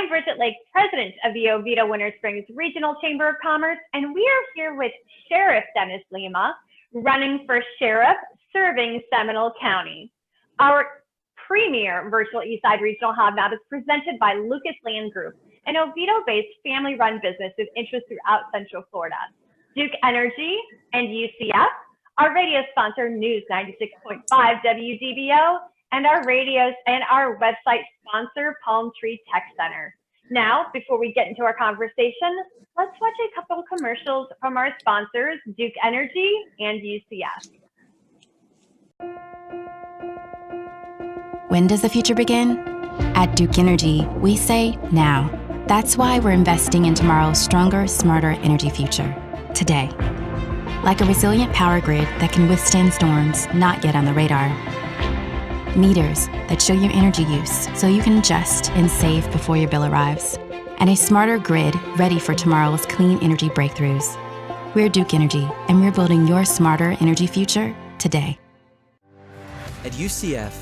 I'm Bridget Lake, president of the Oviedo Winter Springs Regional Chamber of Commerce, and we are here with Sheriff Dennis Lemma, running for sheriff, serving Seminole County. Our premier virtual Eastside Regional Hob Nob is presented by Lucas Land Group, an Oviedo-based family-run business with interests throughout Central Florida. Duke Energy and UCF, our radio sponsor, News 96.5 WDBO, and our website sponsor, Palm Tree Tech Center. Now, before we get into our conversation, let's watch a couple of commercials from our sponsors, Duke Energy and UCF. When does the future begin? At Duke Energy, we say now. That's why we're investing in tomorrow's stronger, smarter energy future, today. Like a resilient power grid that can withstand storms not yet on the radar. Meters that show your energy use so you can adjust and save before your bill arrives. And a smarter grid ready for tomorrow's clean energy breakthroughs. We're Duke Energy, and we're building your smarter energy future today. At UCF,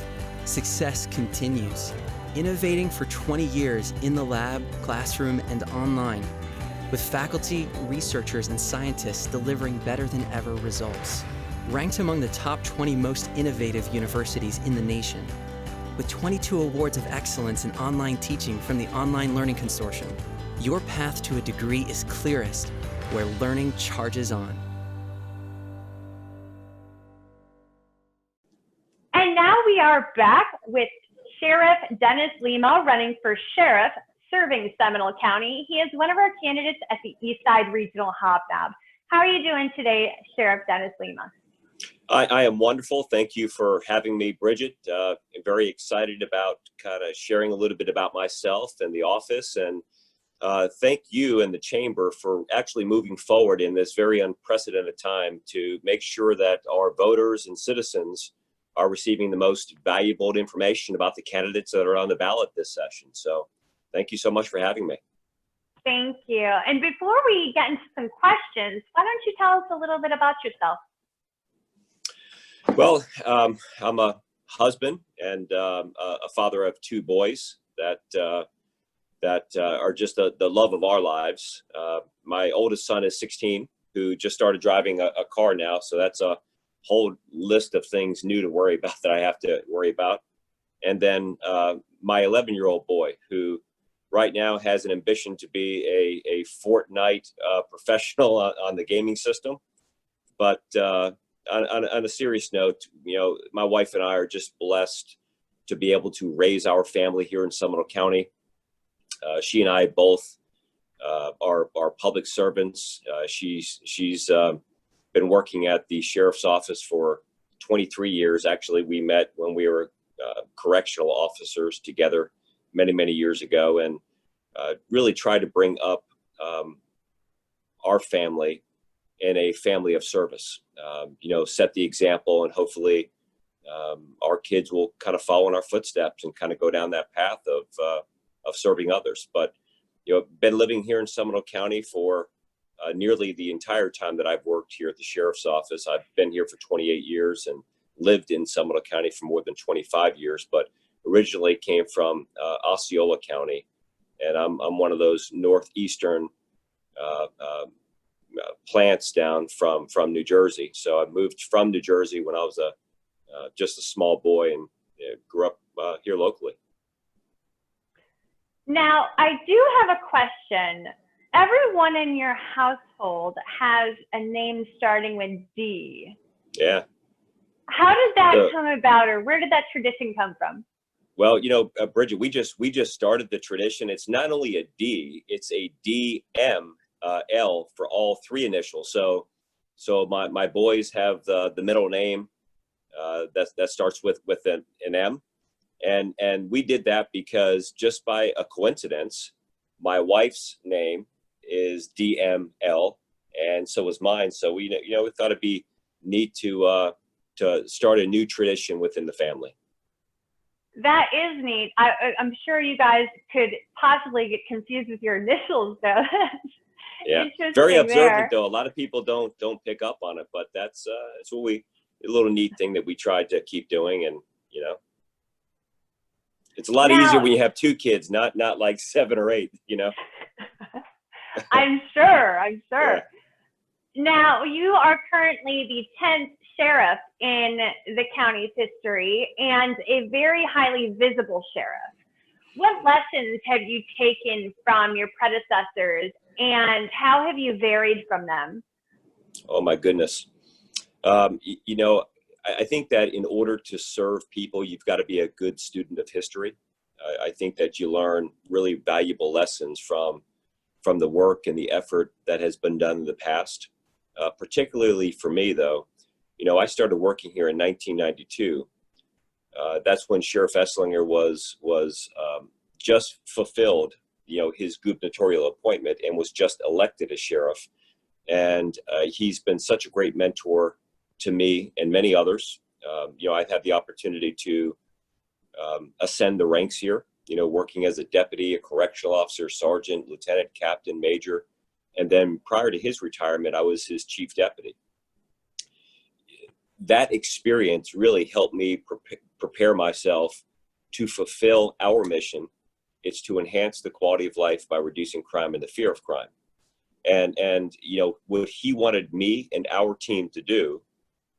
success continues, innovating for 20 years in the lab, classroom, and online, with faculty, researchers, and scientists delivering better than ever results. Ranked among the top 20 most innovative universities in the nation, with 22 awards of excellence in online teaching from the Online Learning Consortium. Your path to a degree is clearest where learning charges on. And now we are back with Sheriff Dennis Lemma, running for sheriff, serving Seminole County. He is one of our candidates at the Eastside Regional Hob Nob. How are you doing today, Sheriff Dennis Lemma? I am wonderful. Thank you for having me, Bridget. I'm very excited about kind of sharing a little bit about myself and the office. And thank you and the chamber for actually moving forward in this very unprecedented time to make sure that our voters and citizens are receiving the most valuable information about the candidates that are on the ballot this session. So thank you so much for having me. Thank you. And before we get into some questions, why don't you tell us a little bit about yourself? Well, I'm a husband and a father of two boys that are just the love of our lives. My oldest son is 16, who just started driving a car now. So that's a whole list of things new to worry about that I have to worry about. And then my 11-year-old boy, who right now has an ambition to be a Fortnite professional on the gaming system. But on a serious note, you know, my wife and I are just blessed to be able to raise our family here in Seminole County. She and I both are public servants. She's been working at the sheriff's office for 23 years. Actually, we met when we were correctional officers together many years ago, and really tried to bring up our family in a family of service. You know, set the example, and hopefully our kids will kind of follow in our footsteps and kind of go down that path of serving others. But you know, been living here in Seminole County for nearly the entire time that I've worked here at the sheriff's office. I've been here for 28 years and lived in Seminole County for more than 25 years, but originally came from Osceola County, and I'm one of those northeastern plants down from New Jersey. So I moved from New Jersey when I was just a small boy, and grew up here locally. Now, I do have a question. Everyone in your household has a name starting with D. Yeah. How did that come about, or where did that tradition come from? Well, you know, Bridget, we just started the tradition. It's not only a D, it's a DM L for all three initials. So my boys have the middle name that starts with an M, and we did that because just by a coincidence, my wife's name is DML, and so was mine. So we thought it'd be neat to start a new tradition within the family. That is neat. I'm sure you guys could possibly get confused with your initials, though. Yeah, very observant though. A lot of people don't pick up on it, but that's what a little neat thing that we tried to keep doing, and you know. It's a lot Now, easier when you have two kids, not like 7 or 8, you know? I'm sure. Yeah. Now, you are currently the 10th sheriff in the county's history and a very highly visible sheriff. What lessons have you taken from your predecessors and how have you varied from them? Oh my goodness. You know, I think that in order to serve people, you've got to be a good student of history. I think that you learn really valuable lessons from the work and the effort that has been done in the past. Particularly for me, though, you know, I started working here in 1992. That's when Sheriff Esslinger was just fulfilled, you know, his gubernatorial appointment and was just elected as sheriff. And he's been such a great mentor to me and many others. You know, I've had the opportunity to ascend the ranks here, you know, working as a deputy, a correctional officer, sergeant, lieutenant, captain, major. And then prior to his retirement, I was his chief deputy. That experience really helped me prepare myself to fulfill our mission. It's to enhance the quality of life by reducing crime and the fear of crime. And you know, what he wanted me and our team to do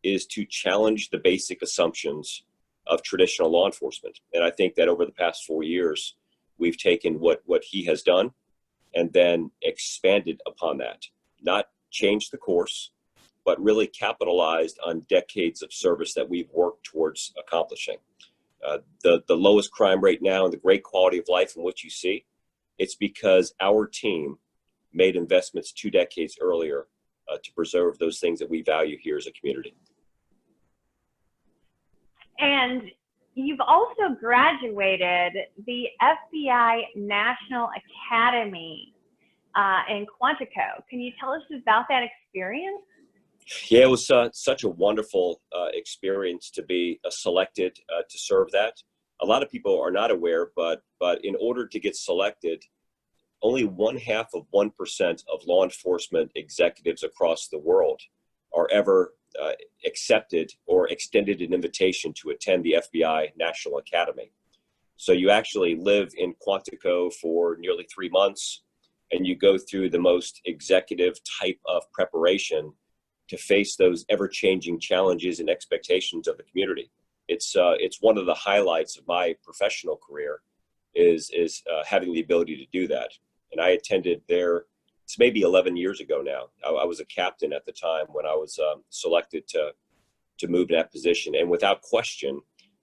is to challenge the basic assumptions of traditional law enforcement. And I think that over the past 4 years, we've taken what he has done and then expanded upon that, not changed the course, but really capitalized on decades of service that we've worked towards accomplishing. The lowest crime rate now and the great quality of life in what you see, it's because our team made investments 2 decades earlier to preserve those things that we value here as a community. And you've also graduated the FBI National Academy in Quantico. Can you tell us about that experience? Yeah, it was such a wonderful experience to be selected to serve that. A lot of people are not aware, but in order to get selected, only 0.5% of law enforcement executives across the world are ever accepted or extended an invitation to attend the FBI National Academy. So you actually live in Quantico for nearly 3 months, and you go through the most executive type of preparation to face those ever-changing challenges and expectations of the community. It's one of the highlights of my professional career is having the ability to do that. And I attended there, it's maybe 11 years ago now. I was a captain at the time when I was selected to move to that position. And without question,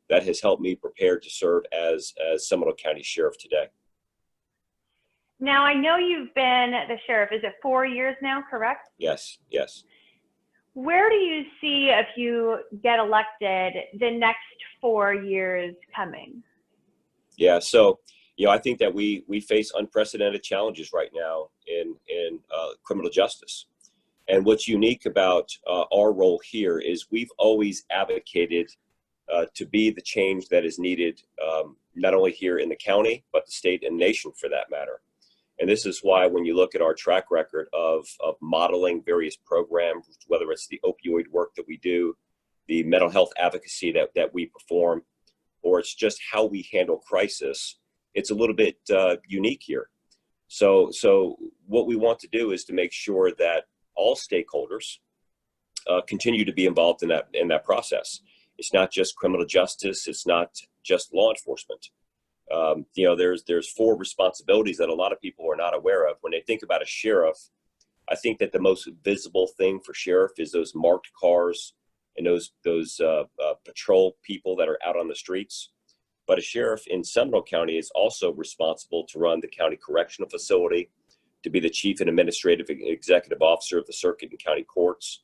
that has helped me prepare to serve as Seminole County Sheriff today. Now, I know you've been the sheriff, is it 4 years now, correct? Yes, yes. Where do you see, if you get elected, the next 4 years coming? Yeah, so, you know, I think that we face unprecedented challenges right now in criminal justice. And what's unique about our role here is we've always advocated to be the change that is needed, not only here in the county, but the state and nation for that matter. And this is why when you look at our track record of modeling various programs, whether it's the opioid work that we do, the mental health advocacy that we perform, or it's just how we handle crisis, it's a little bit unique here. So what we want to do is to make sure that all stakeholders continue to be involved in that process. It's not just criminal justice. It's not just law enforcement. You know, there's 4 responsibilities that a lot of people are not aware of. When they think about a sheriff, I think that the most visible thing for sheriff is those marked cars and those patrol people that are out on the streets. But a sheriff in Seminole County is also responsible to run the county correctional facility, to be the chief and administrative executive officer of the circuit and county courts.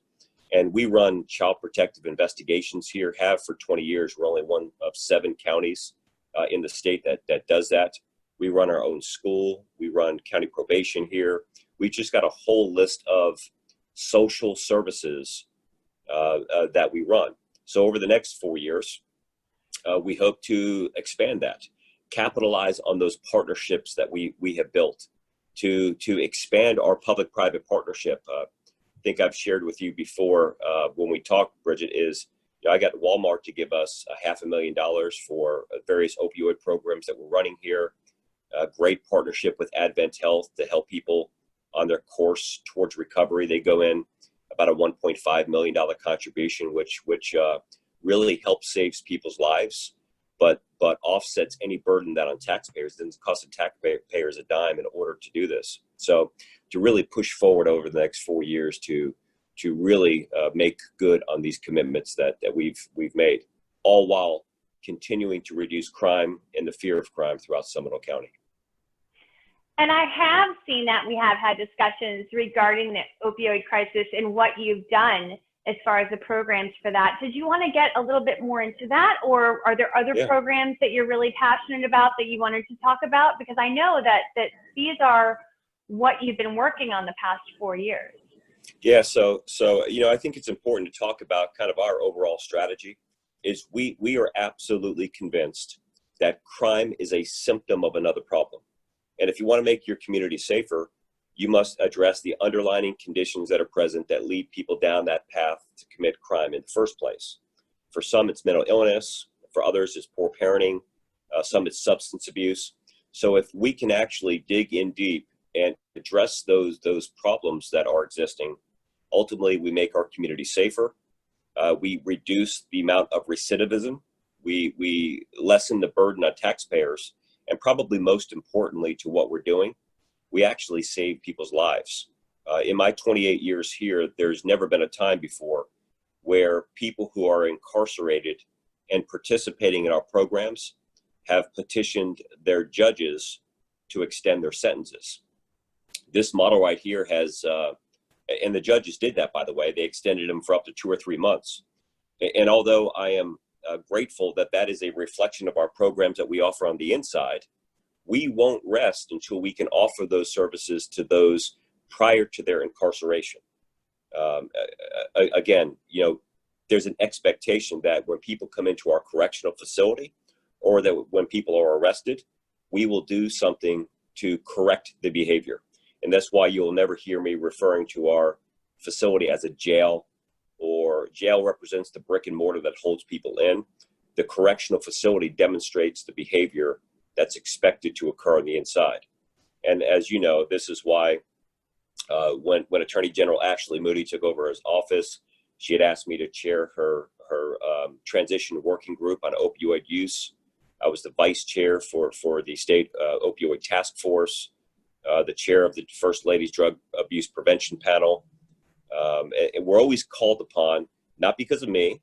And we run child protective investigations here, have for 20 years. We're only one of 7 counties in the state that does that. We run our own school. We run county probation here. We just got a whole list of social services that we run. So over the next 4 years, we hope to expand that, capitalize on those partnerships that we have built to expand our public-private partnership. I think I've shared with you before when we talked, Bridget, is I got Walmart to give us $500,000 for various opioid programs that we're running here. A great partnership with Advent Health to help people on their course towards recovery. They go in about a $1.5 million contribution, which really helps saves people's lives, but offsets any burden that on taxpayers. It doesn't cost the taxpayers a dime in order to do this. So to really push forward over the next 4 years to really make good on these commitments that we've made, all while continuing to reduce crime and the fear of crime throughout Seminole County. And I have seen that we have had discussions regarding the opioid crisis and what you've done as far as the programs for that. Did you want to get a little bit more into that, or are there other programs that you're really passionate about that you wanted to talk about? Because I know that these are what you've been working on the past 4 years. Yeah, so I think it's important to talk about kind of our overall strategy. Is we are absolutely convinced that crime is a symptom of another problem. And if you want to make your community safer, you must address the underlying conditions that are present that lead people down that path to commit crime in the first place. For some, it's mental illness. For others, it's poor parenting. Some, it's substance abuse. So if we can actually dig in deep and address those problems that are existing, ultimately we make our community safer. We reduce the amount of recidivism. We lessen the burden on taxpayers. And probably most importantly to what we're doing, we actually save people's lives. In my 28 years here, there's never been a time before where people who are incarcerated and participating in our programs have petitioned their judges to extend their sentences. This model right here has, and the judges did that, by the way, they extended them for up to 2 or 3 months. And although I am grateful that that is a reflection of our programs that we offer on the inside, we won't rest until we can offer those services to those prior to their incarceration. Again, there's an expectation that when people come into our correctional facility, or that when people are arrested, we will do something to correct the behavior. And that's why you'll never hear me referring to our facility as a jail, or jail represents the brick and mortar that holds people in. The correctional facility demonstrates the behavior that's expected to occur on the inside. And as you know, this is why when Attorney General Ashley Moody took over his office, she had asked me to chair her transition working group on opioid use. I was the vice chair for the state opioid task force, the chair of the First Lady's drug abuse prevention panel. And we're always called upon, not because of me,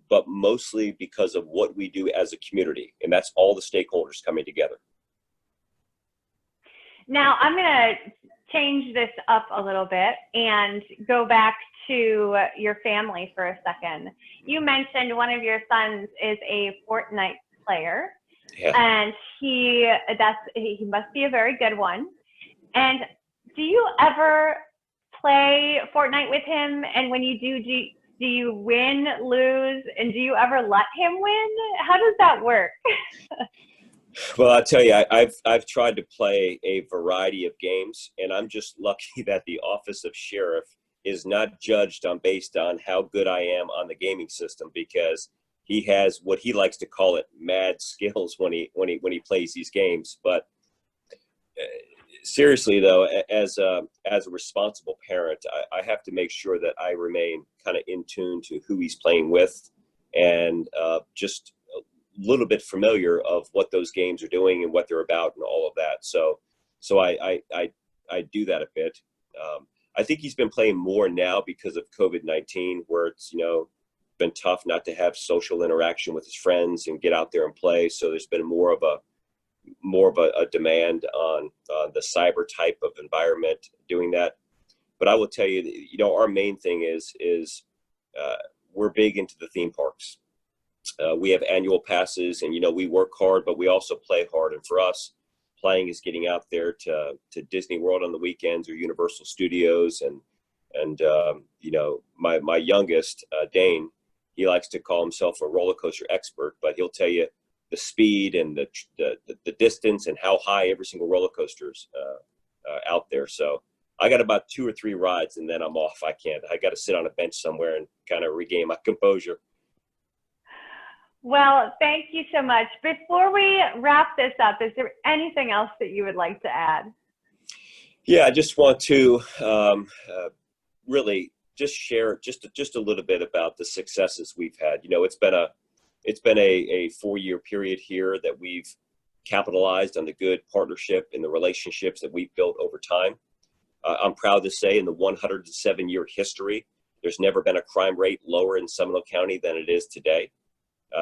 but mostly because of what we do as a community. And that's all the stakeholders coming together. Now, I'm going to change this up a little bit and go back to your family for a second. You mentioned one of your sons is a Fortnite player, and he must be a very good one. And do you ever play Fortnite with him? And when you do you win, lose, and do you ever let him win? How does that work? Well, I'll tell you, I've tried to play a variety of games, and I'm just lucky that the office of sheriff is not judged based on how good I am on the gaming system, because he has what he likes to call it mad skills when he plays these games. But seriously, though, as a responsible parent, I have to make sure that I remain kind of in tune to who he's playing with, and just a little bit familiar of what those games are doing and what they're about and all of that. So I do that a bit. I think he's been playing more now because of COVID-19, where it's been tough not to have social interaction with his friends and get out there and play. So there's been more of a demand on the cyber type of environment doing that. But I will tell you, our main thing is we're big into the theme parks. We have annual passes, and we work hard, but we also play hard. And for us, playing is getting out there to Disney World on the weekends or Universal Studios, and my youngest, Dane, he likes to call himself a roller coaster expert, but he'll tell you the speed and the distance and how high every single roller coaster's out there. So I got about 2 or 3 rides and then I'm off. I got to sit on a bench somewhere and kind of regain my composure. Well, thank you so much. Before we wrap this up, is there anything else that you would like to add? Yeah, I just want to really just share just a little bit about the successes we've had. You know, it's been a 4-year period here that we've capitalized on the good partnership and the relationships that we've built over time. I'm proud to say in the 107-year history, there's never been a crime rate lower in Seminole County than it is today.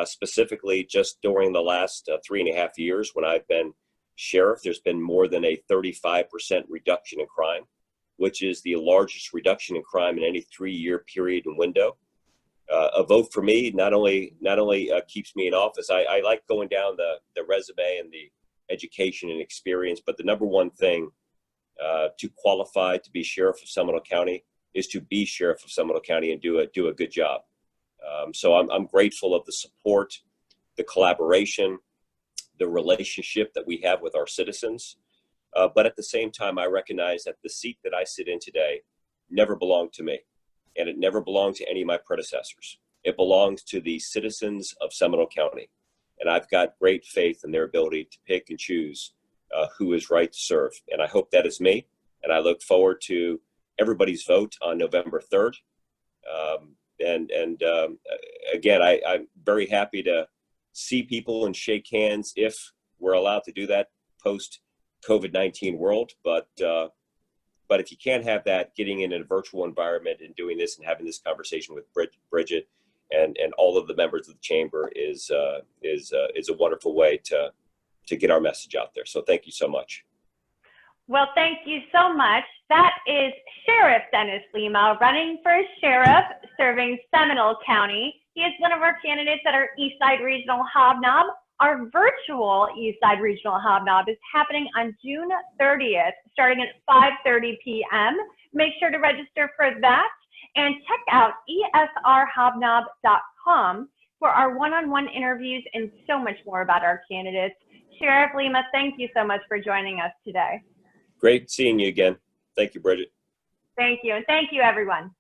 Specifically, just during the last 3.5 years when I've been sheriff, there's been more than a 35% reduction in crime, which is the largest reduction in crime in any 3-year period and window. A vote for me not only keeps me in office. I like going down the resume and the education and experience, but the number one thing to qualify to be sheriff of Seminole County is to be sheriff of Seminole County and do a good job. So I'm grateful of the support, the collaboration, the relationship that we have with our citizens. But at the same time, I recognize that the seat that I sit in today never belonged to me, and it never belonged to any of my predecessors. It belongs to the citizens of Seminole County. And I've got great faith in their ability to pick and choose who is right to serve. And I hope that is me. And I look forward to everybody's vote on November 3rd. Again, I'm very happy to see people and shake hands if we're allowed to do that post COVID-19 world. But if you can't have that, getting in a virtual environment and doing this and having this conversation with Bridget and all of the members of the chamber is a wonderful way to get our message out there. So thank you so much. Well, thank you so much. That is Sheriff Dennis Lemma running for sheriff serving Seminole County. He is one of our candidates at our Eastside Regional Hob Nob. Our virtual Eastside Regional Hob Nob is happening on June 30th, starting at 5:30 p.m. Make sure to register for that and check out esrhobnob.com for our one-on-one interviews and so much more about our candidates. Sheriff Lemma, thank you so much for joining us today. Great seeing you again. Thank you, Bridget. Thank you, and thank you, everyone.